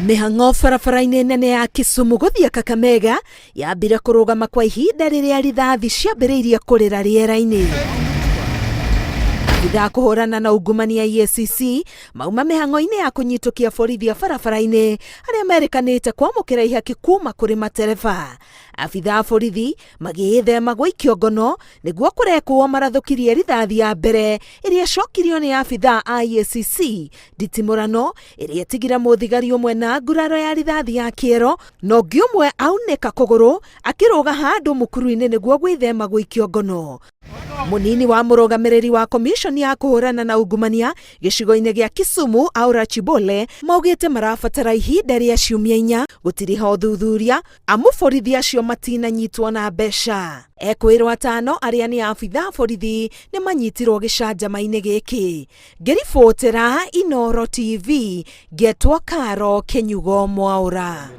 Mihang'o barabara-ini nene ya Kisumu guthii Kakamega yambire kurugama kwa ihinda riria rithathi ciambiriirie kurira riera-ini. Abithaa kuhurana na ungumania EACC mauma mihang'o-ini ya kunyitukia borithi ya barabara-ini aria merikanite kwamukira ihaki kuuma kuri matereba. Abithaa borithi magiithema gũikio ngono niguo kurekwo marathũkirie rithathi ya mbere iria cokirio ni abithaa a EACC nditimurano iria itigira mũthigari ũmwe na nguraro ya rithathi ya kĩero na ũngĩ ũmwe aunĩka kũgũrũ akiruga handũ mũkuru-inĩ niguo gwĩthema gũikio ngono. Munini wa mũrũgamĩrĩri wa komishoni ya kuhurana na ungumania gĩcigo-inĩ gĩa Kisumu Chibole maugĩte marabatara ihinda rĩa ciumia 4 gũtirĩ ho thuthuria amu borithi acio matinanyitwo na mbeca. Ekwĩrwo atano aria ni abithaa borithi nĩ manyitirwo gĩcanjama-inĩ gĩkĩ. Ngĩribotera Inooro TV ngetwo Karo Kenyugo Mwaura.